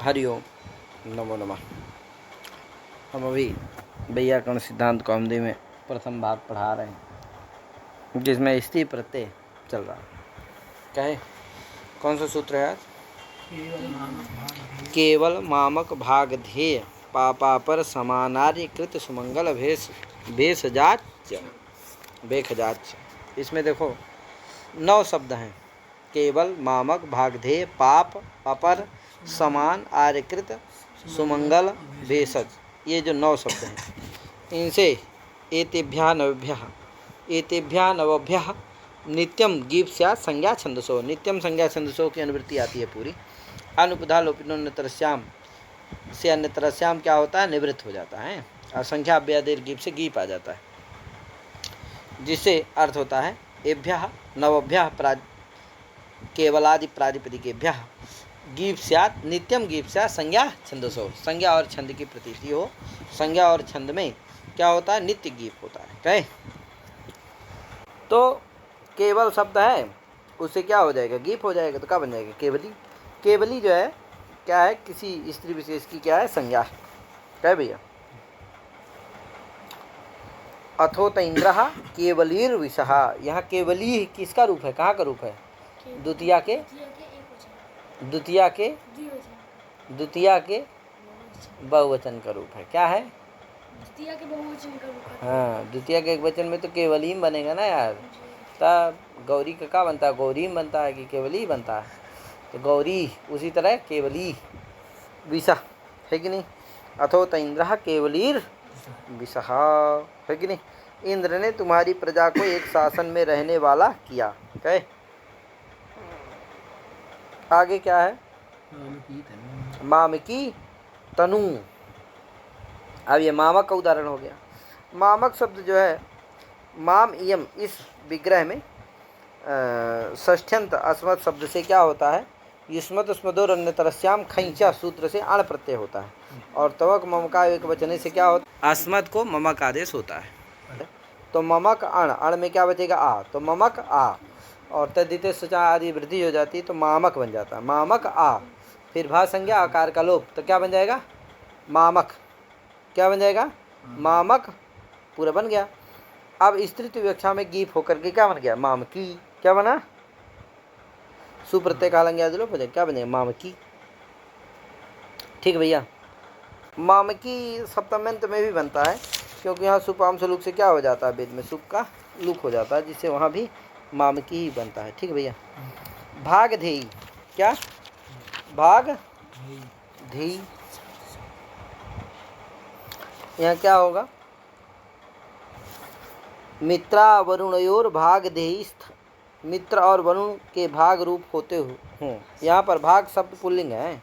हरिओम नमो नमः। हम अभी वैयाकरण सिद्धांत कौमुदी में प्रथम भाग पढ़ा रहे हैं, जिसमें स्त्री प्रत्यय चल रहा है। क्या है, कौन सा सूत्र है आज? केवल मामक भाग ध्येय पापापर समानार्य कृत सुमंगल भेषजाच। इसमें देखो 9 शब्द हैं। केवल मामक भागधेय पाप अपर समान आर्यकृत सुमंगल भेषज, ये जो 9 शब्द हैं, इनसे एतेभ्यः नवभ्यः नित्यम गीप स्यात् संज्ञा छंदसो। नित्यम संज्ञा छंदसो की अनुवृत्ति आती है पूरी। अनुपधा लोपिनोन्यतरस्याम से अन्यतरस्याम क्या होता है, निवृत्त हो जाता है, और संख्या अव्यादेर गीप से गीप आ जाता है, जिससे अर्थ होता है एभ्यः नवभ्यः केवलादि प्रातिपदिकेभ्यः गीप स्यात् नित्यम गीप स्यात् संज्ञा छंदसो। संज्ञा और छंद की प्रतीति हो। संज्ञा और छंद में क्या होता है, नित्य गीप होता है। कहे तो केवल शब्द है, उससे क्या हो जाएगा, गीप हो जाएगा, तो क्या बन जाएगा, केवली। केवली जो है क्या है, किसी स्त्री विशेष की क्या है, संज्ञा। कहे भैया, अथोत इंद्रः केवलीर विषः। यहाँ केवली किसका रूप है, कहाँ का रूप है, द्वितीया के बहुवचन का रूप है। क्या है, द्वितीया के बहुवचन का रूप है। हाँ, द्वितीया के एक वचन में तो केवलीम बनेगा ना यार। तब गौरी का क्या बनता है, गौरीम बनता है कि केवली बनता है, तो गौरी उसी तरह केवली विषः है कि नहीं। अथोत इंद्रः केवलीर विषः है कि नहीं। इंद्र ने तुम्हारी प्रजा को एक शासन में रहने वाला किया। कहे आगे क्या है, मामकी तनु। अब ये मामक का उदाहरण हो गया। मामक शब्द जो है, माम इयम, इस विग्रह में षष्ठ्यंत अस्मत् शब्द से क्या होता है, युष्मत स्मदोर अन्यतरस्याम खैंचा सूत्र से अण प्रत्यय होता है, और तवक ममका एक वचने से क्या होता है, अस्मत् को ममक आदेश होता है। तो ममक अण, अण में क्या बचेगा, आ, तो ममक आ, और तद्धिते सुचा आदि वृद्धि हो जाती है तो मामक बन जाता है। मामक आ, फिर भा संज्ञा आकार का लोप, तो क्या बन जाएगा, मामक। क्या बन जाएगा, मामक, पूरा बन गया। अब स्त्रीत्व व्याख्या में गीप होकर के क्या बन गया, मामकी। क्या बना, सुप्रत्यय कालंग आदि लोप हो जाएगा, क्या बनेगा, मामकी। ठीक भैया, मामकी सप्तम्यंत में भी बनता है, क्योंकि यहाँ सुपाम सुलूक से क्या हो जाता है, वेद में सुप का लुक हो जाता है, जिससे वहाँ भी मामकी ही बनता है। ठीक भैया। भागधेयी, क्या, भागधेयी, यहाँ क्या होगा, मित्रा वरुणयोर भागधेयीस्थ। मित्र और वरुण के भाग रूप होते हों। यहाँ पर भाग शब्द पुल्लिंग है।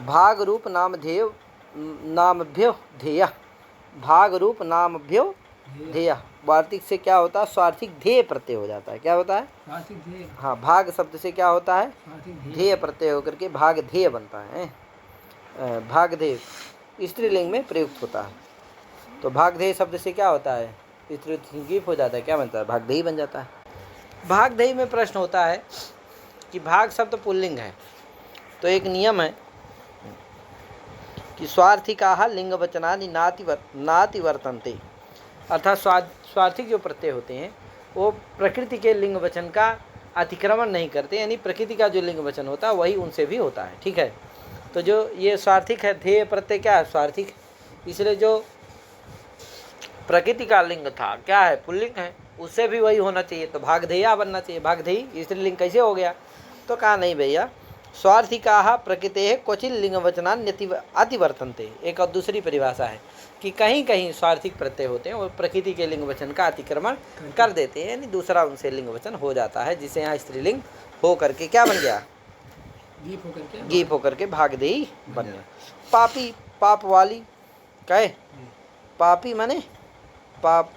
भाग रूप नामधेय नामभ्यो ध्येय, भाग रूप नामभ्यो ध्येय। वार्तिक से क्या होता है, स्वार्थिक ध्येय प्रत्यय हो जाता है। क्या होता है, हाँ, भाग शब्द से क्या होता है, ध्येय प्रत्यय होकर के भाग ध्येय बनता है। भाग ध्येय स्त्रीलिंग में प्रयुक्त होता है, तो भाग ध्येय शब्द से क्या होता है, स्त्रीलिंग हो जाता है, क्या बनता है, भाग ध्येय बन जाता है। भाग ध्येय में प्रश्न होता है कि भाग शब्द पुल्लिंग है, तो एक नियम है कि स्वार्थिका लिंग वचनानि नाति वर्तन्ते। अर्थात स्वार्थिक जो प्रत्यय होते हैं वो प्रकृति के लिंग वचन का अतिक्रमण नहीं करते, यानी प्रकृति का जो लिंग वचन होता है वही उनसे भी होता है। ठीक है, तो जो ये स्वार्थिक है, ध्येय प्रत्यय क्या है, स्वार्थिक, इसलिए जो प्रकृति का लिंग था क्या है, पुल्लिंग है, उससे भी वही होना चाहिए, तो भागधेया बनना चाहिए। भागधेयी स्त्रीलिंग कैसे हो गया, तो कहा नहीं भैया, स्वार्थिका प्रकृते क्वचित लिंग वचनान्यति अतिवर्तन्ते। एक और दूसरी परिभाषा है कि कहीं कहीं स्वार्थिक प्रत्यय होते हैं वो प्रकृति के लिंग वचन का अतिक्रमण कर देते हैं, यानी दूसरा उनसे लिंग वचन हो जाता है, जिसे यहाँ स्त्रीलिंग हो करके क्या बन गया, गीप होकर के भागधेयी बन गया। पापी, पाप वाली, कहे पापी माने पाप।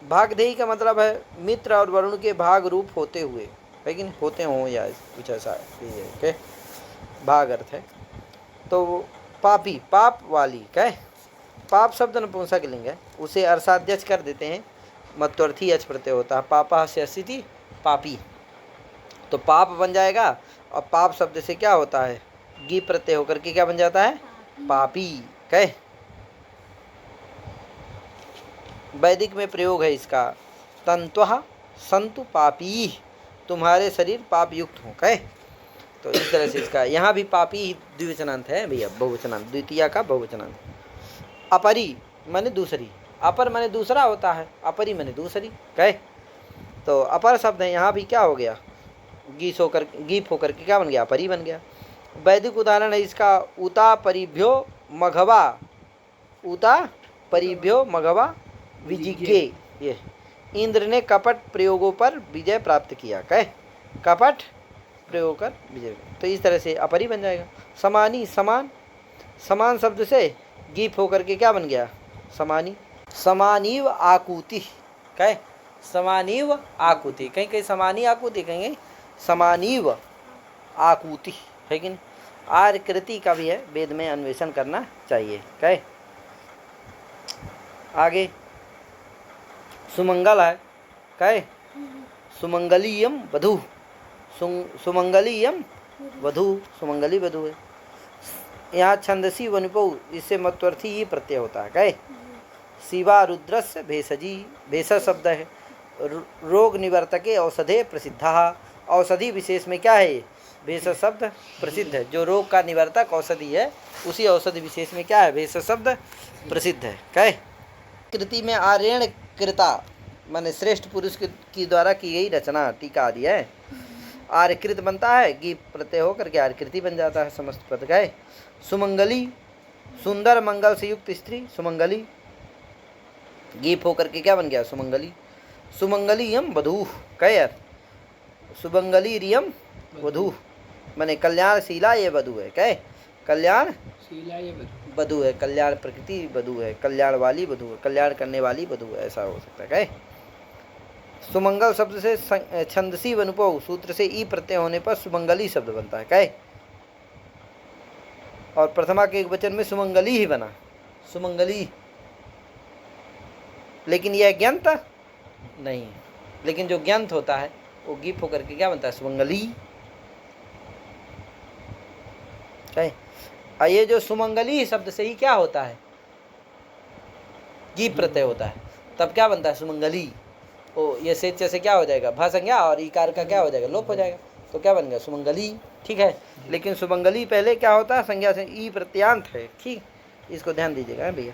भागधेयी का मतलब है मित्र और वरुण के भाग रूप होते हुए, है कि नहीं, होते हों या कुछ ऐसा है, भाग अर्थ है। तो पापी, पाप वाली, कहे पाप शब्द नपुंसक लिंग है, उसे अर्षाध्यक्ष कर देते हैं, मत्वर्थी अच प्रत्यय होता है, पापा से अस्थिति पापी, तो पाप बन जाएगा। और पाप शब्द से क्या होता है, गी प्रत्यय होकर के क्या बन जाता है? पापी। कहे वैदिक में प्रयोग है इसका, तंत्वः संतु पापी, तुम्हारे शरीर पाप युक्त हो। कहे तो इस तरह से इसका यहाँ भी पापी द्विवचनांत है भैया, बहुवचनांत, द्वितीया का बहुवचनांत। अपरी माने दूसरी, अपर माने दूसरा होता है, अपरी माने दूसरी। कहे तो अपर शब्द है, यहाँ भी क्या हो गया? गीस होकर गीप होकर के क्या बन गया? अपरी बन गया। वैदिक उदाहरण है इसका, उता परिभ्यो मघवा, उता परिभ्यो मघवा विजिज्ञे। ये इंद्र ने कपट प्रयोगों पर विजय प्राप्त किया। कहे कपट प्रयोग कर विजय, तो इस तरह से अपरी बन जाएगा। समानी समान, समान शब्द से गीप होकर के क्या बन गया? समानी। समानीव आकुति। कहे समानीव आकुति, कहीं कहीं समानी आकुति, कहीं समानीव आकुति है कि नहीं? आर्य कृति का भी है, वेद में अन्वेषण करना चाहिए। कहे आगे सुमंगल है। कहे सुमंगलीयम वधू, सुमंगलीयम वधू, सुमंगली वधू है। यहाँ छंदसी वनुपौ, इससे मत्वर्थी ये प्रत्यय होता है। कहे शिवा रुद्रस्य भेषजी, भेषज शब्द है, रोग निवर्तके औषधे प्रसिद्धा, औषधि विशेष में क्या है? भेषज शब्द प्रसिद्ध है। जो रोग का निवर्तक औषधि है, उसी औषधि विशेष में क्या है? भेषज शब्द प्रसिद्ध है। कहे कृति में आर्यण कृता माने श्रेष्ठ पुरुष की द्वारा की गई रचना, टीका आदि है। आर्यकृत बनता है, गी प्रत्यय होकर के आर्यकृति बन जाता है समस्त पद। गए सुमंगली, सुंदर मंगल से युक्त स्त्री, सुमंगली, गीप होकर के क्या बन गया? सुमंगली। सुमंगली यम वधू, कहे यार सुमंगली रियम वधू माने कल्याणशीला ये वधू है। कहे कल्याणशीला ये वधू है, कल्याण प्रकृति वधू है, कल्याण वाली वधू है, कल्याण करने वाली वधू है, ऐसा हो सकता है। कहे सुमंगल शब्द से छंदसी वनुपौ सूत्र से ई प्रत्यय होने पर सुमंगली शब्द बनता है। कहे और प्रथमा के एक वचन में सुमंगली ही बना, सुमंगली, लेकिन यह ज्ञंत नहीं है। लेकिन जो ज्ञंत होता है वो गीप होकर के क्या बनता है? सुमंगली। कहे ये जो सुमंगली शब्द से ही क्या होता है? गीप प्रत्यय होता है, तब क्या बनता है? सुमंगली। ओ ये सेच्य से क्या हो जाएगा? भा संज्ञा और इकार का क्या हो जाएगा? लोप हो जाएगा, तो क्या बन गया? सुमंगली। ठीक है, लेकिन सुमंगली पहले क्या होता है? संज्ञा से ई प्रत्यांत है। ठीक, इसको ध्यान दीजिएगा भैया।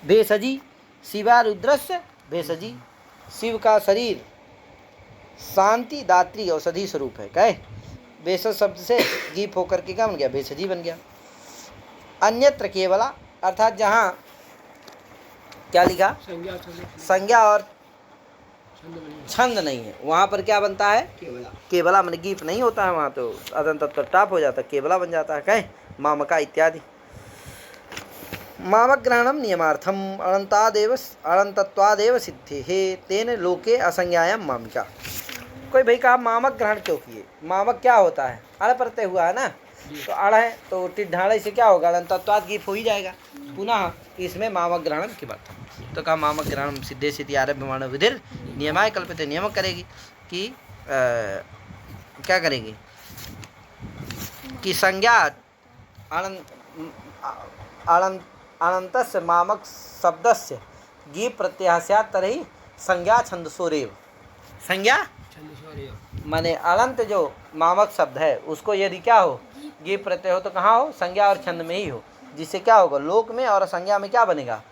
भेषजी, शिवा रुद्रस्य भेषजी, शिव का शरीर शांति दात्री औषधि स्वरूप है। कहे भेषज शब्द से गीप होकर के क्या बन गया? भेषजी बन गया। अन्यत्र केवला, अर्थात जहाँ क्या लिखा? संज्ञा और छंद नहीं है, वहाँ पर क्या बनता है? केवला। केवला मैंने गीप नहीं होता है वहाँ, तो अदंत तत्व टाप हो जाता है, केवला बन जाता है। कहे मामका इत्यादि। मामक ग्रहणम नियमार्थम अनंतत्वादेव सिद्धि है तेन लोके असंज्ञायाम मामिका। कोई भाई कहा मामक ग्रहण क्यों किए? मामक क्या होता है? अड़ प्रत्यय हुआ है ना, तो अड़ है तो टिढ़ाड़े से क्या होगा? अनंतत्वाद गीप हो ही जाएगा। पुनः इसमें मामक ग्रहण की बात, तो कहा मामक ग्रहण सिद्धे सिद्धि आरभ्यमाण विधिर नियमाय कल्पित, नियम करेगी कि क्या करेगी कि संज्ञा अनंतस्य मामक शब्दस्य गीप प्रत्यय स्यात् तर्हि संज्ञा छंदसोरेव। संज्ञा माने अनंत जो मामक शब्द है उसको यदि क्या हो? गीप प्रत्यय हो, तो कहाँ हो? संज्ञा और छंद में ही हो, जिससे क्या होगा? लोक में और संज्ञा में क्या बनेगा?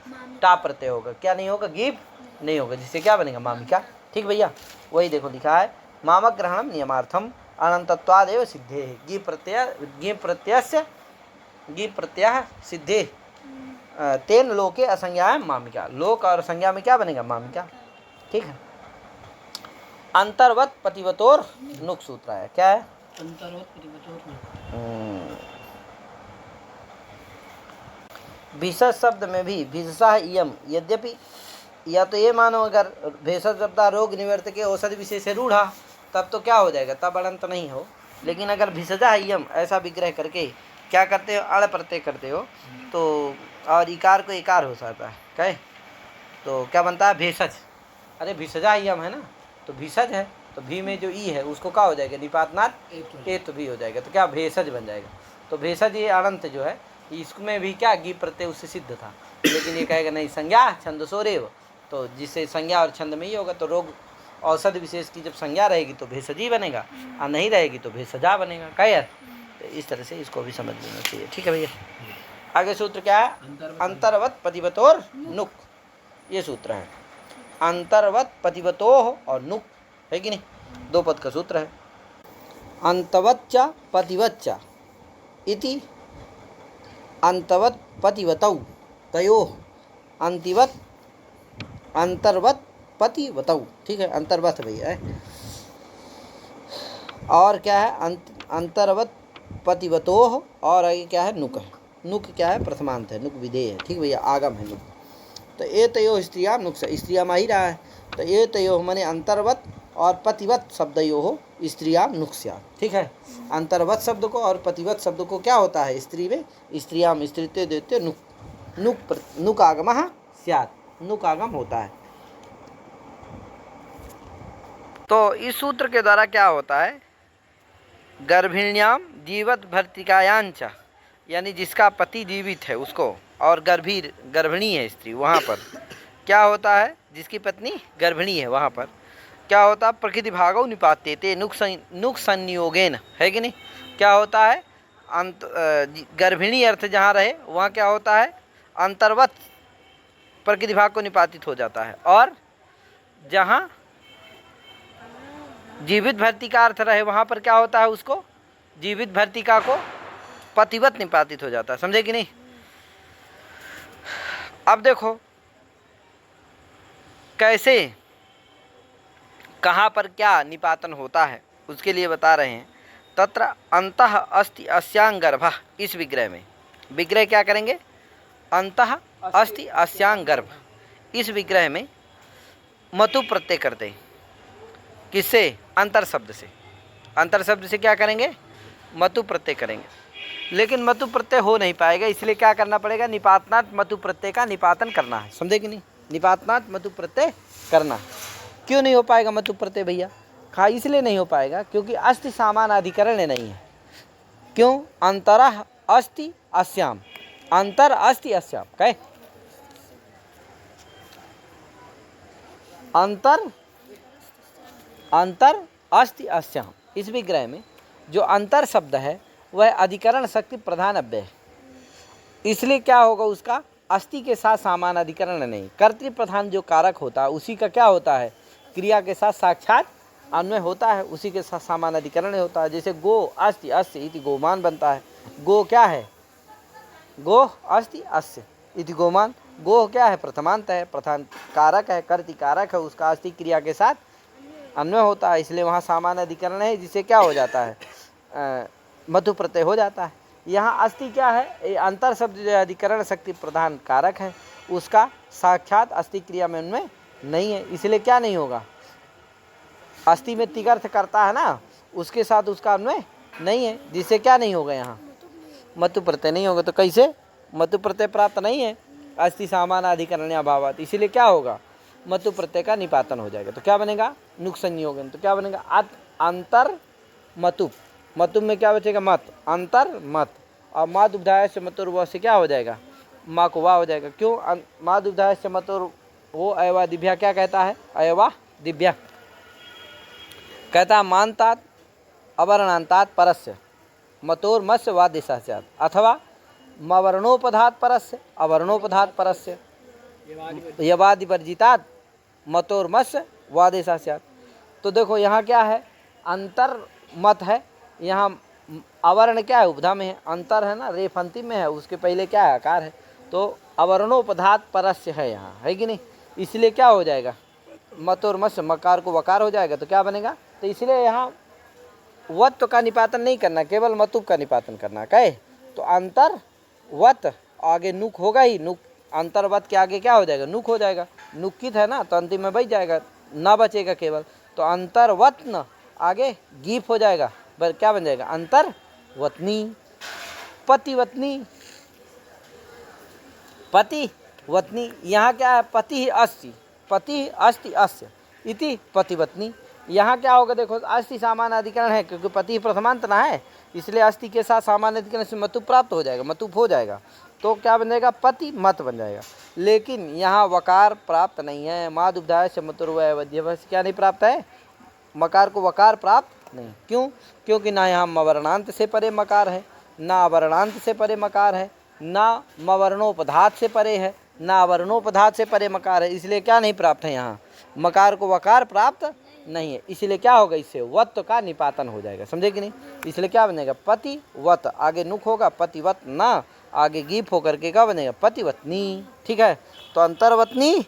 टाप प्रत्यय होगा। क्या नहीं होगा? गीप नहीं होगा, जिससे क्या बनेगा? मामिका। ठीक भैया, वही देखो लिखा है मामक ग्रहणम नियमार्थम अनंतत्वादेव सिद्धे, गीप प्रत्यय सिद्धे तेन लोके असंज्ञा मामिका। लोक और संज्ञा में क्या बनेगा? मामिका। ठीक है। अंतर्वत पतिवतोर नुक सूत्र है। क्या है? अंतर्वत पतिवतोर। भेषज शब्द में भी भिषसा इयम, यद्यपि या तो ये मानो अगर भेषज शब्द रोग निवर्त के औषधि विशेष रूढ़ा, तब तो क्या हो जाएगा? तब अनंत नहीं हो। लेकिन अगर भिषजा इयम ऐसा विग्रह करके क्या करते हो? अड़ प्रत्यय करते हो, तो और इकार को इकार हो जाता है। कहे तो क्या बनता है? भेषज। अरे भिषजा इयम है ना, तो भिषज है, तो भी में जो ई है उसको क्या हो जाएगा? निपातनाथ ए तो भी हो जाएगा, तो क्या? भेषज बन जाएगा। तो भेषज ये अनंत जो है इसमें भी क्या गी प्रत्यय उससे सिद्ध था, लेकिन ये कहेगा नहीं संज्ञा छंदसोरेव, तो जिससे संज्ञा और छंद में ही होगा। तो रोग औषध विशेष की जब संज्ञा रहेगी तो भेषजी बनेगा और नहीं रहेगी तो भेषजा बनेगा। क्या यार, तो इस तरह से इसको भी समझ लेना चाहिए। ठीक है भैया, आगे सूत्र क्या है? अंतर्वत पतिवतोर नुक, ये सूत्र है। अंतर्वत पतिवतोह और नुक है कि नहीं, दो पद का सूत्र है। अंतवच्चा पतिवच्चा इति अंतवत पतिवतौ तयोः अंतिवत अंतर्वत पतिवतौ। ठीक है, अंतर्वत भैया है। और क्या है? अंतर्वत पतिवतोह, और आगे क्या है? नुक है। नुक क्या है? प्रथमांत है, नुक विधेय है। ठीक भैया, आगम है नुक। तो ये तयो स्त्रिया नुक से स्त्रिया में ही रहा है, तो ये तयो मने अंतर्वत और पतिवत शब्दयो हो स्त्रिया नुक्स्या। ठीक है, अंतर्वत शब्द को और पतिवत शब्द को क्या होता है स्त्री में? स्त्रियाम स्त्रीत्व देते नुक, नुक आगम स्यात्, नुक आगम होता है। तो इस सूत्र के द्वारा क्या होता है? गर्भिण्याम जीवत भर्तिकायांच, यानी जिसका पति जीवित है उसको, और गर्भिणी है स्त्री, वहाँ पर क्या होता है? जिसकी पत्नी गर्भिणी है वहाँ पर क्या होता है? प्रकृति भागो निपाते थे नुक संयोगेन, है कि नहीं? क्या होता है? गर्भिणी अर्थ जहाँ रहे वहाँ क्या होता है? अंतर्वत प्रकृति भाग को निपातित हो जाता है, और जहाँ जीवित भर्तिका अर्थ रहे वहाँ पर क्या होता है? उसको जीवित भर्तिका को पतिवत निपातित हो जाता है। समझे कि नहीं? अब देखो कैसे, कहाँ पर क्या निपातन होता है उसके लिए बता रहे हैं। तत्र अंतः अस्ति अस्यां गर्भः, इस विग्रह में, विग्रह क्या करेंगे? अंतः अस्ति अस्यां गर्भ, इस विग्रह में मतु प्रत्यय करते हैं। किससे? अंतर शब्द से। अंतर शब्द से क्या करेंगे? मतु प्रत्यय करेंगे, लेकिन मतु प्रत्यय हो नहीं पाएगा, इसलिए क्या करना पड़ेगा? निपातनात् मतु प्रत्यय का निपातन करना है। समझे कि नहीं? निपातनात् मतु प्रत्यय करना। क्यों नहीं हो पाएगा मतु प्रत्यय भैया? हाँ, इसलिए नहीं हो पाएगा क्योंकि अस्ति समान अधिकरण नहीं है। क्यों? अंतरः अस्ति अस्याम, अंतर अस्ति अस्याम, कहे अंतर अस्ति अस्याम। इस विग्रह में जो अंतर शब्द है वह अधिकरण शक्ति प्रधान अव्यय है, इसलिए क्या होगा? उसका अस्ति के साथ समान अधिकरण नहीं, कर्तृ प्रधान जो कारक होता है उसी का क्या होता है? क्रिया के साथ साक्षात अन्वय होता है, उसी के साथ समान अधिकरण होता है। जैसे गो अस्ति अस्य इति गोमान बनता है। गो क्या है? गो अस्ति अस्य इति गोमान। गो क्या है? प्रथमांत है, प्रधान कारक है, कर्तृ कारक है, उसका अस्ति क्रिया के साथ अन्वय होता है, इसलिए वहाँ समान अधिकरण है, जिससे क्या हो जाता है? मतु प्रत्यय हो जाता है। यहाँ अस्ति क्या है? ये अंतर शब्द जो अधिकरण शक्ति प्रधान कारक है, उसका साक्षात अस्ति क्रिया में उनमें नहीं है, इसलिए क्या नहीं होगा? अस्ति में तिगर्थ करता है ना, उसके साथ उसका अन्वय नहीं है, जिससे क्या नहीं होगा? यहाँ मतु प्रत्यय नहीं होगा। तो कैसे मतु प्रत्यय प्राप्त नहीं है? अस्ति समान अधिकरण अभावात, इसीलिए क्या होगा? मतु प्रत्यय का निपातन हो जाएगा। तो क्या बनेगा? नुक संयोगन। तो क्या बनेगा? अंतर मतु, मतु में क्या बचेगा? मत, अंतर मत, और माँ दुग्धाय से मतुर्व से क्या हो जाएगा? माँ को वाह हो जाएगा। क्यों? माँ दुग्धाय से मतुर वो अयवा दिव्या क्या कहता है? अयवा दिव्या कहता है मानतात अवर्णांतात परस्य मतोर मत्स्य वादिशा स्यात्, अथवा मवर्णोपधात परस्य अवर्णोपधात परस्य यवादि वर्जितात मतोर मत्स्य वादिशा स्यात्। तो देखो यहाँ क्या है? अंतर मत है, यहाँ अवर्ण क्या है? उपधा में है, अंतर है ना, रेफ अंतिम में है, उसके पहले क्या है? आकार है, तो अवर्णोपधात परस्य है यहाँ, है कि नहीं? इसलिए क्या हो जाएगा? मत और मत्स्य, मकार को वकार हो जाएगा, तो क्या बनेगा? तो इसलिए यहाँ वत्व का निपातन नहीं करना, केवल मतुप का निपातन करना। कहे तो अंतर वत, आगे नुक होगा ही, नुक अंतर्वत के आगे क्या हो जाएगा? नुक हो जाएगा, नुकित है ना, तो अंतिम में बच जाएगा, ना बचेगा केवल, तो अंतर्वत न आगे गीप हो जाएगा, क्या बन जाएगा? अंतर्वतनी, पतिवतनी, पतिवतनी। यहाँ क्या है? पति अस्ति अस्य इति पतिवतनी। यहाँ क्या होगा? देखो अस्ति समान अधिकरण है, क्योंकि पति प्रथमांत ना है, इसलिए अस्थि के साथ सामान्य अधिकरण से मतुप प्राप्त हो जाएगा, मतुप हो जाएगा, तो क्या बन जाएगा, पति मत बन जाएगा। लेकिन यहाँ वकार प्राप्त नहीं है, मादुब्धाय से मतुर्वय क्या नहीं प्राप्त है, मकार को वकार प्राप्त नहीं। क्यों? क्योंकि ना यहाँ मवर्णांत से परे मकार है, ना अवर्णांत से परे मकार है, ना मवर्णोपधात से परे है, ना अवर्णोपधात से परे मकार है, इसलिए क्या नहीं प्राप्त है, यहाँ मकार को वकार प्राप्त नहीं है। इसलिए क्या होगा, इससे वत्व का निपातन हो जाएगा, समझे कि नहीं। इसलिए क्या बनेगा, पति वत, आगे नुक होगा पतिवत ना, आगे गीप होकर के क्या बनेगा, पतिवतनी। ठीक है, तो अंतर्वतनी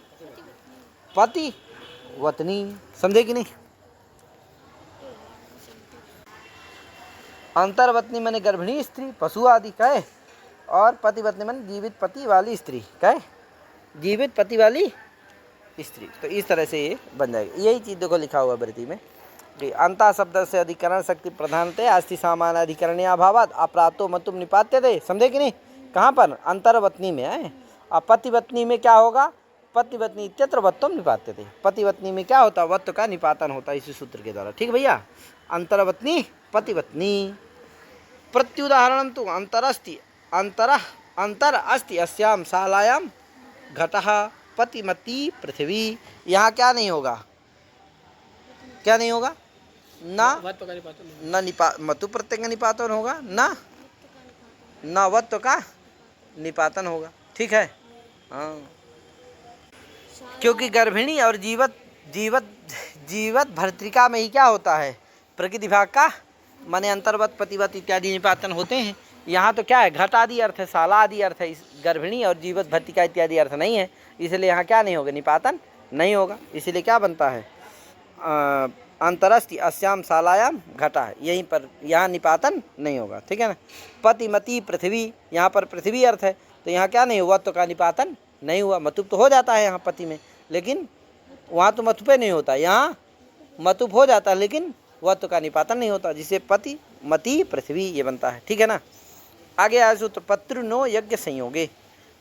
पतिवतनी, समझे कि नहीं। अंतर्वतनी माने गर्भिणी स्त्री, पशु आदि कहे, और पतिवतनी माने जीवित पति वाली स्त्री कहे, जीवित पति वाली स्त्री। तो इस तरह से ये बन जाएगा। यही चीज़ देखो लिखा हुआ वृत्ति में कि अंता शब्द से अधिकरण शक्ति प्रधानते अस्थि सामान्य अधिकरण अभावात अप्राप्तो मतुम निपात्य थे, समझे कि नहीं। कहाँ पर, अंतर्वतनी में है। अब पतिवतनी में क्या होगा, पतिवतनी इत्यत्र वत्वम निपात्य थे, पतिवतनी में क्या होता है, वत्व का निपातन होता है इसी सूत्र के द्वारा। ठीक भैया, अंतर्वतनी पतिवतनी। प्रत्युदाहरण तो अंतरस्ति अंतर अस्ति अस्याम शालायाम घटः पतिमती पृथ्वी। यहाँ क्या नहीं होगा, क्या नहीं होगा, ना मतु प्रत्यय का निपातन होगा, ना वत्व का निपातन होगा। ठीक है, हाँ, क्योंकि गर्भिणी और जीवत भर्तृका में ही क्या होता है, प्रकृति भाग का माने अंतर्वत पतिवत इत्यादि निपातन होते हैं। यहाँ तो क्या है, घट आदि अर्थ है, शाला आदि अर्थ है, इस गर्भिणी और जीवत भर्तिका इत्यादि अर्थ नहीं है, इसलिए यहाँ क्या नहीं होगा, निपातन नहीं होगा। इसलिए क्या बनता है, अंतरस्ति अस्याम शालायाम घटा है, यहीं पर, यहाँ निपातन नहीं होगा। ठीक है ना। पतिमती पृथ्वी, यहाँ पर पृथ्वी अर्थ है, तो यहाँ क्या नहीं हुआ, तो का निपातन नहीं हुआ। मतुप तो हो जाता है यहाँ पति में, लेकिन वहाँ तो मतुपे नहीं होता, यहाँ मतुप हो जाता है, लेकिन वत्व का निपातन नहीं होता, जिसे पति मति पृथ्वी ये बनता है। ठीक है ना। आगे आया सूत्र, पत्युर्नो यज्ञ संयोगे,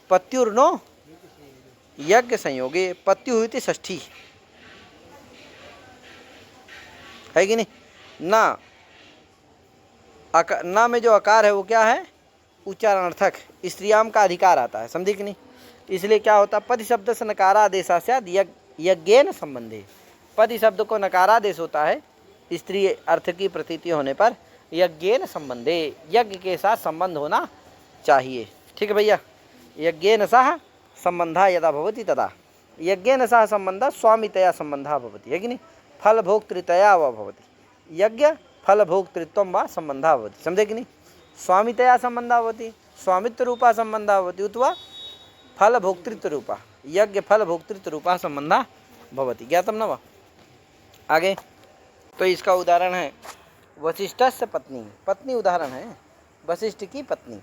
पत्युर्नो यज्ञ संयोगे, पत्यु हुई थी षष्ठी, है कि नहीं। ना में जो आकार है वो क्या है, उच्चारणार्थक, स्त्रियाम का अधिकार आता है, समझे कि नहीं। इसलिए क्या होता है, पति शब्द से नकारादेशा स्यात् यज्ञेन संबंधे, पति शब्द को नकारादेश होता है स्त्री अर्थ की प्रतीति होने पर, यज्ञेन संबंधे, यज्ञ के साथ संबंध होना चाहिए। ठीक है भैया, यज्ञेन सह संबंधा यदा भवति तदा, यज्ञेन सह संबंध स्वामितया संबंधा भवति, है कि नहीं, फल भोक्तृतया व भवति, यज्ञ फल भोक्तृत्वं वा संबंधा भवति, समझे कि नहीं। स्वामितया संबंधा भवति, स्वामित्व रूपा संबंधा भवति, उतवा फल भोक्तृत्व रूपा, यज्ञ फल भोक्तृत्व रूपा संबंधा भवति, ज्ञातम न वा। आगे तो इसका उदाहरण है वशिष्ठस्य पत्नी, पत्नी उदाहरण है वशिष्ठ की पत्नी।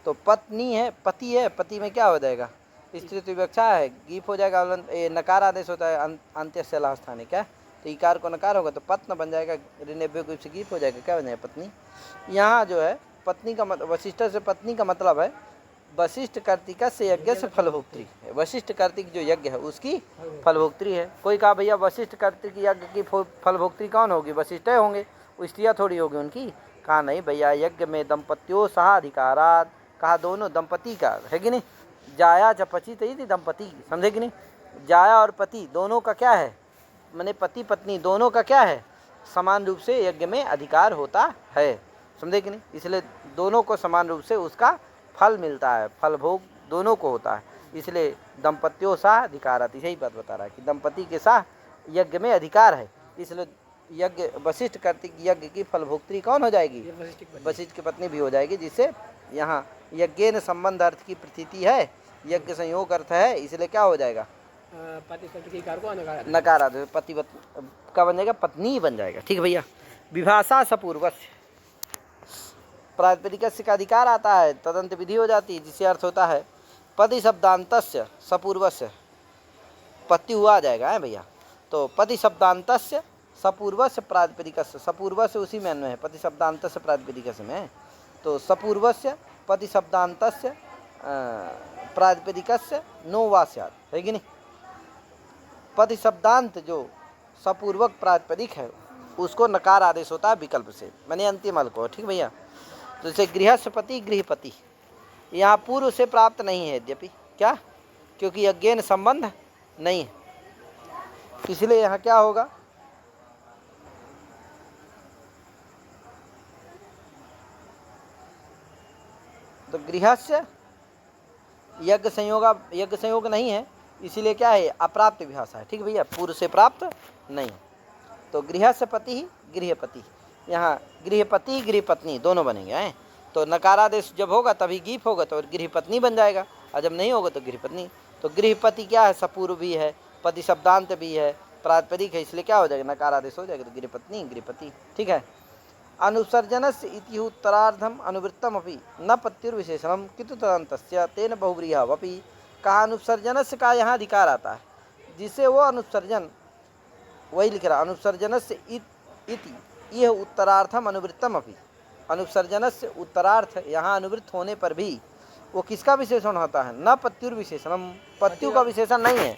तो पत्नी है, पति है, पति में क्या हो जाएगा, स्त्री तो विवक्षा है, गीप हो जाएगा, नकार आदेश होता है अंत्य से लाभ स्थान है, क्या तो इकार को नकार होगा तो पत्न बन जाएगा, ऋणभ्य को से गीप हो जाएगा, क्या बन जाएगा, पत्नी। यहाँ जो है पत्नी का वशिष्ठ से पत्नी का मतलब है वशिष्ठ कार्तिक से यज्ञ से फलभोक्त्री, वशिष्ठ कार्तिक जो यज्ञ है उसकी फलभोक्त्री है। कोई कहा भैया वशिष्ठ कार्तिक यज्ञ की फलभोक्त्री कौन होगी, वशिष्ठ होंगे, स्त्रियाँ थोड़ी होगी उनकी। कहा नहीं भैया, यज्ञ में दंपत्यों सह अधिकारात, कहा दोनों दंपति का, है कि नहीं। जाया च पचित थी दंपति, समझे कि नहीं। जाया और पति दोनों का क्या है, माने पति पत्नी दोनों का क्या है, समान रूप से यज्ञ में अधिकार होता है, समझे कि नहीं। इसलिए दोनों को समान रूप से उसका फल मिलता है, फल भोग दोनों को होता है, इसलिए दंपत्यों सा अधिकार, यही बात बता रहा है कि दंपति के साथ यज्ञ में अधिकार है। इसलिए यज्ञ वशिष्ठ कार्तिक यज्ञ की फलभोक्त्री कौन हो जाएगी, वशिष्ठ की पत्नी भी हो जाएगी, जिससे यहाँ यज्ञेन संबंध अर्थ की प्रतीति है, यज्ञ संयोग अर्थ है, इसलिए क्या हो जाएगा, पति शब्द के कार को नकारा दो, पति का बन जाएगा, पत्नी बन जाएगा। ठीक भैया। विभाषा सपूर्वस्य, प्रातिपदिकस्य का अधिकार आता है, तदंत विधि हो जाती है, जिससे अर्थ होता है पति शब्दांतस्य सपूर्वस्य, पति हुआ जाएगा है भैया। तो पति शब्दांतस्य सपूर्वस्य प्रातिपदिकस्य, सपूर्वस्य उसी में अन्वय है, पति शब्दांतस्य प्रातिपदिकस्य में है, तो सपूर्वस्य पति शब्दांतस्य प्रातिपदिकस्य नो वा स्यात्, है कि नहीं। पति शब्दांत जो सपूर्वक प्रातिपदिक है उसको नकार आदेश होता है विकल्प से, मैंने अंतिम हल को। ठीक भैया। तो जैसे गृहस्पति गृहपति, यहाँ पूर्व से प्राप्त नहीं है यद्यपि, क्या, क्योंकि यज्ञेन संबंध नहीं है, इसलिए यहाँ क्या होगा, तो गृहस्य यज्ञ संयोग नहीं है, इसीलिए क्या है, अप्राप्त विभाषा है। ठीक भैया, पूर्व से प्राप्त नहीं। तो गृहस्पति ही गृहपति, यहाँ गृहपति गृहपत्नी दोनों बनेंगे हैं। तो नकारादेश जब होगा तभी गीप होगा तो गृहपत्नी बन जाएगा, और जब नहीं होगा तो गृहपत्नी। तो गृहपति क्या है, सपूर्व भी है, पति शब्दांत भी है, प्रातिपदिक है, इसलिए क्या हो जाएगा, नकारादेश हो जाएगा, तो गृहपत्नी गृहपति। ठीक है। अनुसर्जनस्य इति उत्तरार्धम अनुवृत्तम अपि न पत्युर्विशेषणम किंतु तदन्तस्य तेन बहुव्रीहावपि। कहा अनुसर्जनस्य का यहाँ अधिकार आता है, जिसे वो अनुसर्जन, वही लिख रहा, अनुसर्जनस्य इति यह उत्तरार्थम अनुवृत्तम अपि। अनुसर्जनस्य उत्तरार्थ यहाँ अनुवृत्त होने पर भी वो किसका विशेषण होता है, न पत्युर्विशेषणम, पत्यु का विशेषण नहीं है,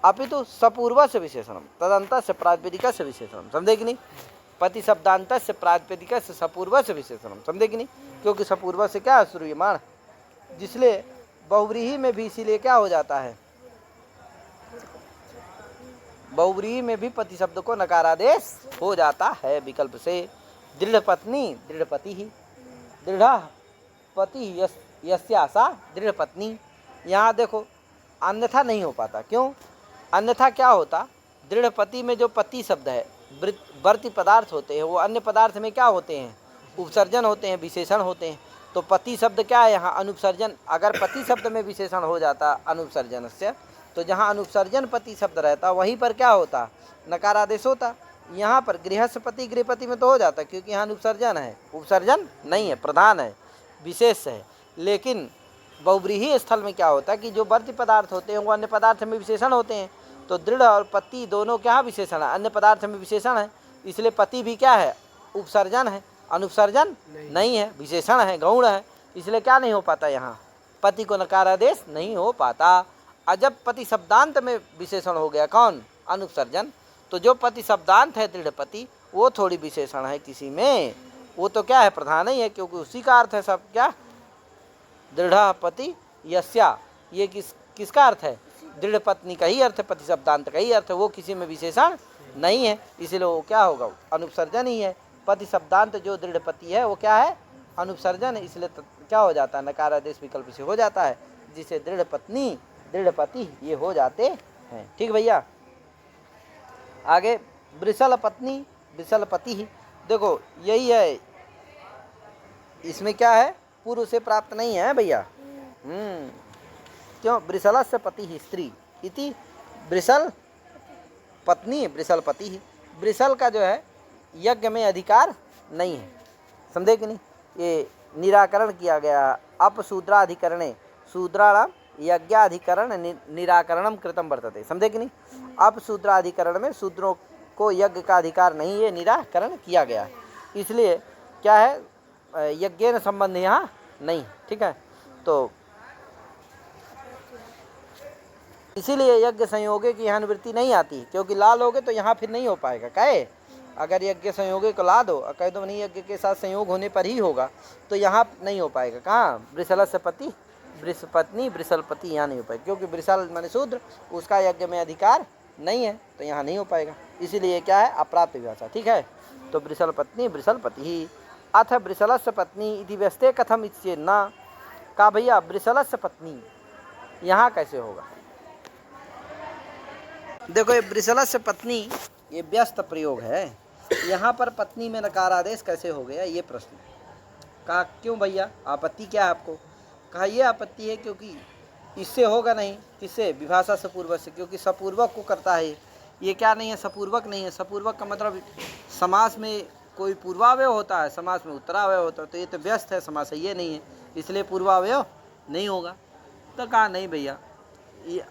अपितु सपूर्वस्य विशेषणम तदन्तस्य प्रातिपदिकस्य विशेषणम। समझे कि नहीं, पति शब्दांतस्य प्रातिपदिकस्य सपूर्वस्य विशेषणम। समझे कि नहीं, क्योंकि सपूर्व से क्या है, श्रूयमाण, जिसलिए बहुव्रीहि में भी इसीलिए क्या हो जाता है, बहुव्रीहि में भी पति शब्द को नकारादेश हो जाता है विकल्प से। दृढ़ पत्नी दृढ़पति ही, दृढ़ पति यस्यासा दृढ़ पत्नी। यहाँ देखो अन्यथा नहीं हो पाता, क्यों, अन्यथा क्या होता, दृढ़ पति में जो पति शब्द है, वर्ती पदार्थ होते हैं, वो अन्य पदार्थ में क्या होते हैं, उपसर्जन होते हैं, विशेषण होते हैं। तो पति शब्द क्या है यहाँ, अनुपसर्जन। अगर पति शब्द में विशेषण हो जाता अनुपसर्जन से, तो जहाँ अनुपसर्जन पति शब्द रहता वहीं पर क्या होता, नकारादेश होता। यहाँ पर गृहस्पति गृहपति में तो हो जाता, क्योंकि यहाँ अनुपसर्जन है, उपसर्जन नहीं है, प्रधान है, विशेष है। लेकिन बहुव्रीहि स्थल में क्या होता है कि जो वर्ती पदार्थ होते हैं वो अन्य पदार्थ में विशेषण होते हैं। तो दृढ़ और पति दोनों क्या विशेषण है, अन्य पदार्थ में विशेषण है, इसलिए पति भी क्या है, उपसर्जन है, अनुपसर्जन नहीं है, विशेषण है, गौण है, इसलिए क्या नहीं हो पाता, यहाँ पति को नकारादेश नहीं हो पाता। और जब पति शब्दांत में विशेषण हो गया कौन, अनुपसर्जन, तो जो पति शब्दांत है दृढ़ पति, वो थोड़ी विशेषण है किसी में, वो तो क्या है, प्रधान ही है, क्योंकि उसी का अर्थ है सब, क्या, दृढ़ पति यस्या, ये किसका अर्थ है, दृढ़ पत्नी का ही अर्थ है, पति शब्दांत का ही अर्थ है, वो किसी में विशेषण नहीं है, इसलिए वो क्या होगा, अनुपसर्जन ही है। पति शब्दांत जो दृढ़ पति है वो क्या है, अनुपसर्जन है, इसलिए क्या हो जाता है, नकारादेश विकल्प से हो जाता है, जिसे दृढ़ पत्नी दृढ़ पति ये हो जाते हैं। ठीक भैया। आगे वृषल पत्नी वृषल पति ही, देखो यही है, इसमें क्या है, पूर्व से प्राप्त नहीं है भैया। क्यों, वृषलस्य पति ही स्त्री इति वृषल पत्नी वृषल पति ही। वृषल का जो है यज्ञ में अधिकार नहीं है, समझे कि नहीं, ये निराकरण किया गया। अपशूद्राधिकरणे शूद्राणाम यज्ञाधिकरण निराकरणम कृतम वर्तते, समझे कि नहीं, अपशूद्राधिकरण में शूद्रों को यज्ञ का अधिकार नहीं है, निराकरण किया गया, इसलिए क्या है, यज्ञ संबंध यहाँ नहीं। ठीक है, तो इसीलिए यज्ञ संयोगे की यहाँ निवृत्ति नहीं आती, क्योंकि ला लोगे तो यहाँ फिर नहीं हो पाएगा। कहे अगर यज्ञ संयोगे को ला दो और कह दो नहीं यज्ञ के साथ संयोग होने पर ही होगा, तो यहाँ नहीं हो पाएगा। कहाँ, वृषलस्य पति वृषपत्नी वृषलपति, यहाँ नहीं हो पाएगा, क्योंकि वृषल माने शूद्र, उसका यज्ञ में अधिकार नहीं है, तो यहाँ नहीं हो पाएगा, इसीलिए क्या है, अप्राप्त विभाषा। ठीक है, तो वृषल पत्नी वृषलपति ही। अथ वृषलस्य पत्नी इति व्यस्ते कथम इत्ये न, का भैया वृषलस्य पत्नी यहाँ कैसे होगा। देखो ये वृषलस्य पत्नी ये व्यस्त प्रयोग है, यहाँ पर पत्नी में नकारादेश कैसे हो गया, ये प्रश्न। कहा क्यों भैया, आपत्ति क्या है आपको। कहा ये आपत्ति है क्योंकि इससे होगा नहीं, किससे, विभाषा सपूर्वक से, क्योंकि सपूर्वक को करता है, ये क्या नहीं है, सपूर्वक नहीं है। सपूर्वक का मतलब समास में कोई पूर्वावयव होता है, समास में उत्तरावयव होता है, तो ये तो व्यस्त है समास है, ये नहीं है, इसलिए पूर्वावयव नहीं होगा। तो कहा नहीं भैया,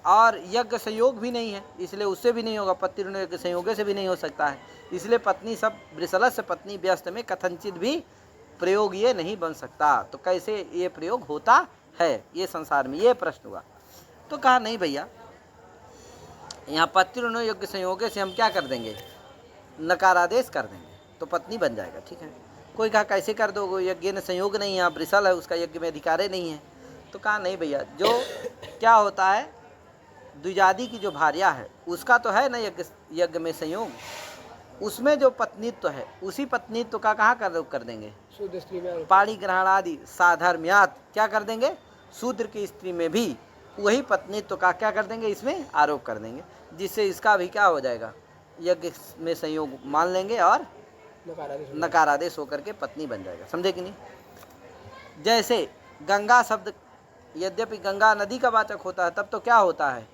और यज्ञ संयोग भी नहीं है, इसलिए उससे भी नहीं होगा, पति यज्ञ संयोग से भी नहीं हो सकता है, इसलिए पत्नी सब वृषलस्य पत्नी व्यस्त में कथनचित भी प्रयोग ये नहीं बन सकता। तो कैसे ये प्रयोग होता है ये संसार में, ये प्रश्न हुआ। तो कहा नहीं भैया, यहाँ पति यज्ञ संयोग से हम क्या कर देंगे, नकारादेश कर देंगे तो पत्नी बन जाएगा। ठीक है, कोई कहा कैसे कर दोगे, यज्ञ ने संयोग नहीं है, आप वृषल है, उसका यज्ञ में अधिकार नहीं है। तो कहा नहीं भैया, जो क्या होता है द्विजादी की जो भार्या है उसका तो है ना यज्ञ में संयोग, उसमें जो पत्नीत्व है उसी पत्नीत्व का कहाँ कर देंगे, शुद्ध स्त्री में पाणी ग्रहण आदि साधर्म्यात क्या कर देंगे, शूद्र की स्त्री में भी वही पत्नीत्व का क्या कर देंगे, इसमें आरोप कर देंगे, जिससे इसका भी क्या हो जाएगा, यज्ञ में संयोग मान लेंगे और नकारादेश होकर के पत्नी बन जाएगा। समझे कि नहीं? जैसे गंगा शब्द यद्यपि गंगा नदी का वाचक होता है, तब तो क्या होता है,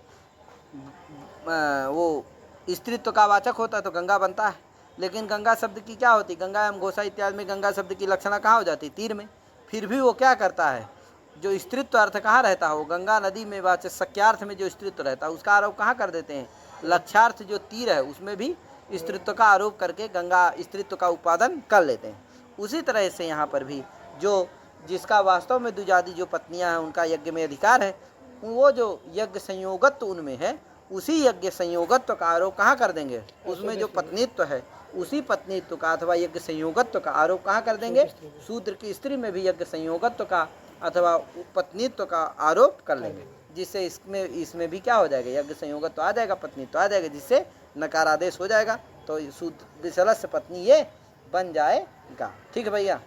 वो स्त्रीत्व का वाचक होता है तो गंगा बनता है। लेकिन गंगा शब्द की क्या होती, गंगा एवं घोषा इत्यादि में गंगा शब्द की लक्षणा कहाँ हो जाती, तीर में। फिर भी वो क्या करता है, जो स्त्रीत्व अर्थ कहाँ रहता है, वो गंगा नदी में वाचक शक्यार्थ में जो स्त्रीत्व रहता है उसका आरोप कहाँ कर देते हैं, लक्ष्यार्थ जो तीर है उसमें भी स्त्रीत्व का आरोप करके गंगा स्त्रीत्व का उत्पादन कर लेते हैं। उसी तरह से यहाँ पर भी जो जिसका वास्तव में द्विजादी जो पत्नियां हैं उनका यज्ञ में अधिकार है, वो जो यज्ञ संयोगत्व उनमें है, उसी यज्ञ संयोगत्व का आरोप कहाँ कर देंगे, उसमें जो पत्नीत्व है उसी पत्नीत्व का अथवा यज्ञ संयोगत्व का आरोप कहाँ कर देंगे, शूद्र की स्त्री में भी यज्ञ संयोगत्व का अथवा पत्नीत्व का आरोप कर लेंगे, जिससे इसमें भी क्या हो जाएगा, यज्ञ संयोगत्व आ जाएगा, पत्नीत्व आ जाएगा, जिससे नकारादेश हो जाएगा, तो शूद्र विसलस्य पत्नी ये बन जाएगा। ठीक है भैया,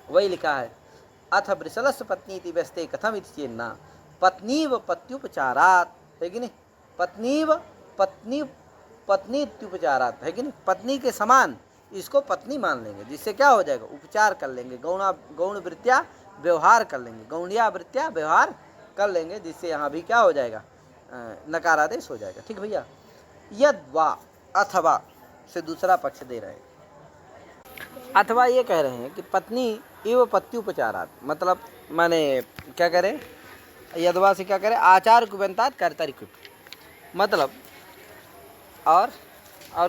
वही लिखा है, अथ वृषलस्य पत्नी इति व्यस्ते कथम इति चेन्ना पत्नीव पत्युपचारात, है कि नहीं, पत्नी इत्युपचारात, है कि नहीं, पत्नी के समान इसको पत्नी मान लेंगे, जिससे क्या हो जाएगा, उपचार कर लेंगे, गौण वृत्तियाँ व्यवहार कर लेंगे, गौणिया वृत्तियाँ व्यवहार कर लेंगे, जिससे यहाँ भी क्या हो जाएगा, नकारादेश हो जाएगा। ठीक भैया, यद वा अथवा से दूसरा पक्ष दे रहे हैं, अथवा ये कह रहे हैं कि पत्नी एवं पत्युपचारात, मतलब माने क्या करें, यदवा से क्या करें, आचार कुबंतात कर्तरी कुप, मतलब और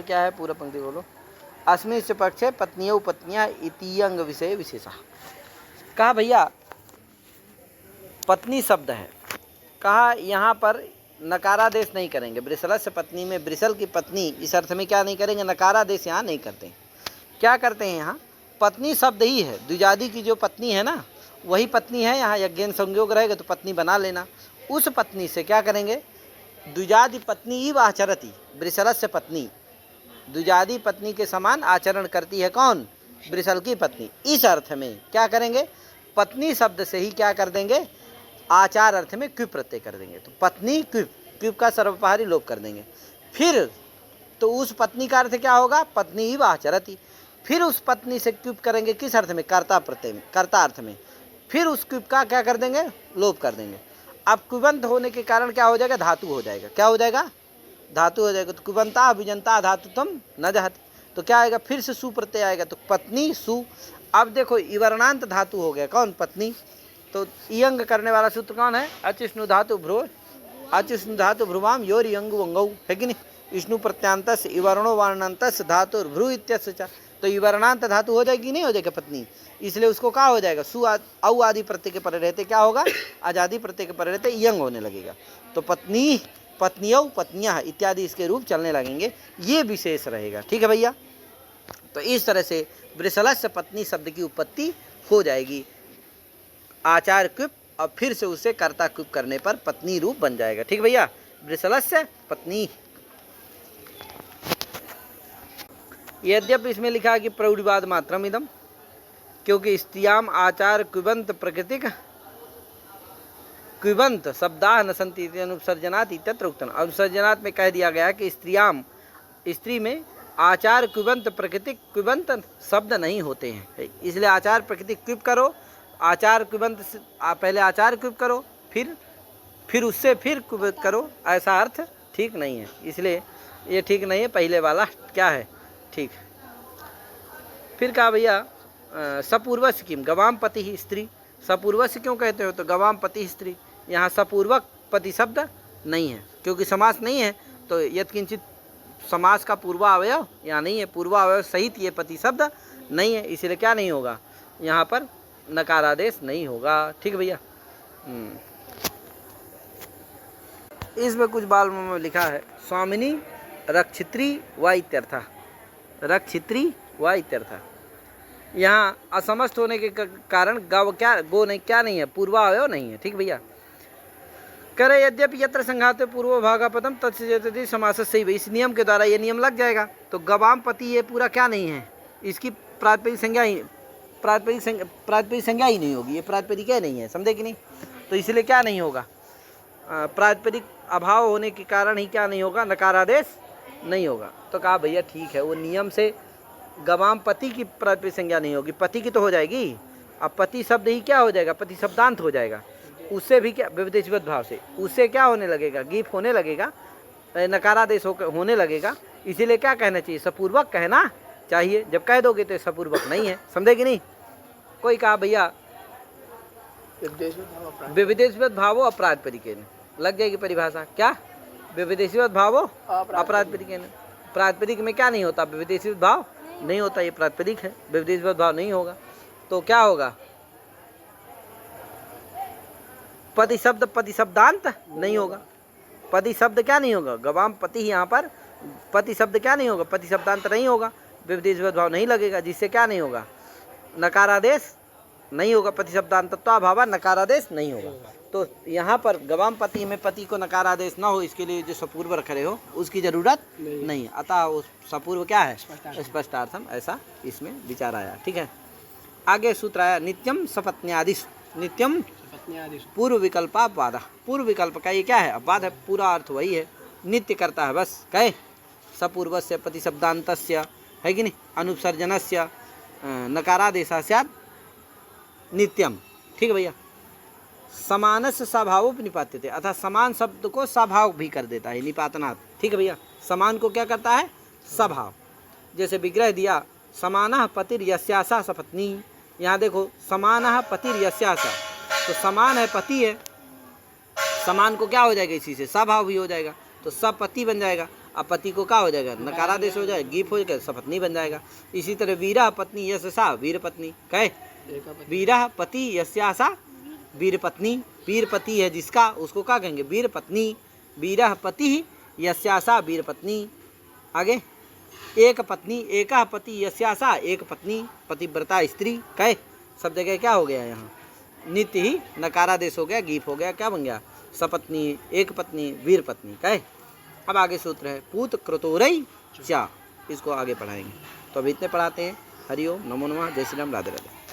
क्या है, पूरा पंक्ति बोलो, अस्मिन् च पक्षे पत्नियों पत्नियां इतियंग विषय विशेषा। कहा भैया पत्नी शब्द है, कहा यहाँ पर नकारादेश नहीं करेंगे, वृषलस्य पत्नी में वृषल की पत्नी इस अर्थ में क्या नहीं करेंगे, नकारादेश यहाँ नहीं करते। क्या करते हैं, यहाँ पत्नी शब्द ही है, द्विजादी की जो पत्नी है ना वही पत्नी है, यहाँ यज्ञ संयोग रहेगा तो पत्नी बना लेना, उस पत्नी से क्या करेंगे, द्विजादी पत्नी इव आचरति, वृषलस्य पत्नी द्विजादी पत्नी के समान आचरण करती है, कौन, वृषल की पत्नी। इस अर्थ में क्या करेंगे, पत्नी शब्द से ही क्या कर देंगे, आचार अर्थ में क्विप प्रत्यय कर देंगे, तो पत्नी क्विप का सर्वपहारी लोप कर देंगे। फिर तो उस पत्नी का अर्थ क्या होगा, पत्नी इव आचरति, फिर उस पत्नी से क्विप करेंगे किस अर्थ में, कर्ता प्रत्यय में, कर्ता अर्थ में, फिर उस क्विप का क्या कर देंगे, लोप कर देंगे। अब कुबंत होने के कारण क्या हो जाएगा, धातु हो जाएगा, क्या हो जाएगा, धातु हो जाएगा, तो कुबंता अभिजंता धातु तुम न जहति, तो क्या आएगा, फिर से सु प्रत्यय आएगा, तो पत्नी सु। अब देखो इवर्णांत धातु हो गया, कौन, पत्नी, तो इयंग करने वाला सूत्र कौन है, अचिष्णु धातु भ्रो, अचिष्णु धातु भ्रुवाम योर यंगु वंगौ, है कि नहीं, विष्णु प्रत्यांतस इवर्णो वर्णांतस धातु भ्रू इत्यस्य च, तो इवर्णांत धातु हो जाएगी, नहीं हो जाएगा पत्नी, इसलिए उसको क्या हो जाएगा, सु औ आदि प्रत्यय के परे रहते क्या होगा, आजादी प्रत्यय के परे रहते यंग होने लगेगा, तो पत्नी पत्नियों पत्नियां इत्यादि इसके रूप चलने लगेंगे, ये विशेष रहेगा। ठीक है भैया, तो इस तरह से वृषलस्य पत्नी शब्द की उत्पत्ति हो जाएगी, आचार क्विप और फिर से उसे कर्ता क्विप करने पर पत्नी रूप बन जाएगा। ठीक भैया, वृषलस्य पत्नी। यद्यपि इसमें लिखा है कि प्रौढ़िवाद मात्रम इदम, क्योंकि स्त्रियाम आचार क्विबंत प्रकृतिक क्विबंत शब्दा न संति अनुसर्जनात् इत्यत्र उक्तम, अनुसर्जनात् में कह दिया गया कि स्त्री में आचार क्विबंत प्रकृतिक क्विबंत शब्द नहीं होते हैं, इसलिए आचार प्रकृतिक क्विप करो, आचार क्विबंत पहले आचार क्विप करो, फिर उससे फिर क्विबंत करो, ऐसा अर्थ ठीक नहीं है, इसलिए ये ठीक नहीं है, पहले वाला क्या है, ठीक। फिर कहा भैया सपूर्वस्य किम गवाम पति ही स्त्री, सपूर्वस्य क्यों कहते हो, तो गवाम पति ही स्त्री, यहाँ सपूर्वक पति शब्द नहीं है, क्योंकि समास नहीं है, तो यत्किंचित समास का पूर्वावयव यहाँ नहीं है, पूर्वावयव सहित ये पति शब्द नहीं है, इसलिए क्या नहीं होगा, यहाँ पर नकारादेश नहीं होगा। ठीक भैया, इसमें कुछ बाल में लिखा है, स्वामिनी रक्षित्री व इत्यर्थ, रक्षित्री व इत्यर्थ। यहाँ असमस्त होने के कारण गव क्या गो नहीं क्या नहीं है, पूर्वावयव नहीं है। ठीक भैया। करे यद्यपि यत्र संघाते पूर्व भागापदम तत्सजति समास से ही, इस नियम के द्वारा ये नियम लग जाएगा। तो गवाम पति ये पूरा क्या नहीं है, इसकी प्रातिपदिक संज्ञा ही प्रातिपदिक संज्ञा ही नहीं होगी, ये प्रातिपदिक क्या नहीं है, समझे कि नहीं। तो इसलिए क्या नहीं होगा, प्रातिपदिक अभाव होने के कारण ही क्या नहीं होगा, नकारादेश नहीं होगा। तो कहा भैया ठीक है, वो नियम से गवाम पति की प्रातिपदिक संज्ञा नहीं होगी, पति की तो हो जाएगी। अब पति शब्द ही क्या हो जाएगा, पति शब्दांत हो जाएगा। उससे भी क्या विविधेशवत भाव से उससे क्या होने लगेगा, गीफ होने लगेगा, नकारादेश होने लगेगा। इसीलिए क्या कहना चाहिए, सपूर्वक कहना चाहिए। जब कह दोगे तो सपूर्वक नहीं है, समझे कि नहीं। कोई कहा भैया विविधेशवत भावो अप्रातिपदिकेन, लग जाएगी परिभाषा। क्या विविधेशवत भावो अप्रातिपदिकेन, प्रातिपदिक में क्या नहीं होता, विविधेशवत भाव नहीं होता, ये प्रातिपदिक है, विविधेशवत भाव नहीं होगा। तो क्या होगा, पति शब्द पति शब्दांत नहीं होगा, पति शब्द क्या नहीं होगा, गवाम पति ही यहाँ पर पति शब्द क्या नहीं होगा, पति शब्दांत नहीं होगा, विविधेशवत भाव नहीं लगेगा, जिससे क्या नहीं होगा, नकारादेश नहीं होगा, पति शब्दांतत्वाभाव नकारादेश नहीं होगा। तो यहाँ पर गवाम पति में पति को नकारादेश ना हो, इसके लिए जो सपूर्व रख रहे हो उसकी जरूरत नहीं। अतः वो सपूर्व क्या है, स्पष्टार्थम, ऐसा इसमें विचार आया। ठीक है। आगे सूत्र आया नित्यम सपत्न्यादिषु, नित्यम पूर्व विकल्पापवाद, पूर्व विकल्प का ये क्या है, अपवाद है, पूरा अर्थ वही है, नित्य करता है बस। कहे सपूर्वस्य पति शब्दांतस्य, है कि नहीं, अनुपसर्जनस्य नकारादेशः स्यात् नित्यम। ठीक है भैया। समानस्य सभाव निपात्यते, अर्थात समान शब्द को सभाव भी कर देता है, निपातनात्। ठीक है भैया। समान को क्या करता है, सभाव। जैसे विग्रह दिया समानः पतिर्यस्यासा सपत्नी, यहाँ देखो समानः पतिर्यस्यासा, तो समान है पति है, समान को क्या हो जाएगा, इसी से सभाव भी हो जाएगा, तो सपति बन जाएगा। अब पति को क्या हो जाएगा, नकारादेश हो जाएगा, गीफ हो जाएगा, सपत्नी बन जाएगा। इसी तरह वीरा पत्नी यशसा वीर पत्नी, कहे वीरा पति यस्यासा वीर पत्नी, वीर पति है जिसका, उसको क्या कहेंगे, वीर पत्नी। वीरा पति यस्यासा वीर पत्नी। आगे एक पत्नी, एका पति यस्यासा एक पत्नी, पतिव्रता स्त्री। कहे सब जगह क्या हो गया, यहाँ नित्य ही नकारादेश हो गया, गीफ हो गया, क्या बन गया, सपत्नी, एक पत्नी, वीर पत्नी। कहे अब आगे सूत्र है पूत क्रतोरई चा, इसको आगे पढ़ाएंगे। तो अभी इतने पढ़ाते हैं। हरिओम, नमो नमः, जय श्री राम, राधे राधे।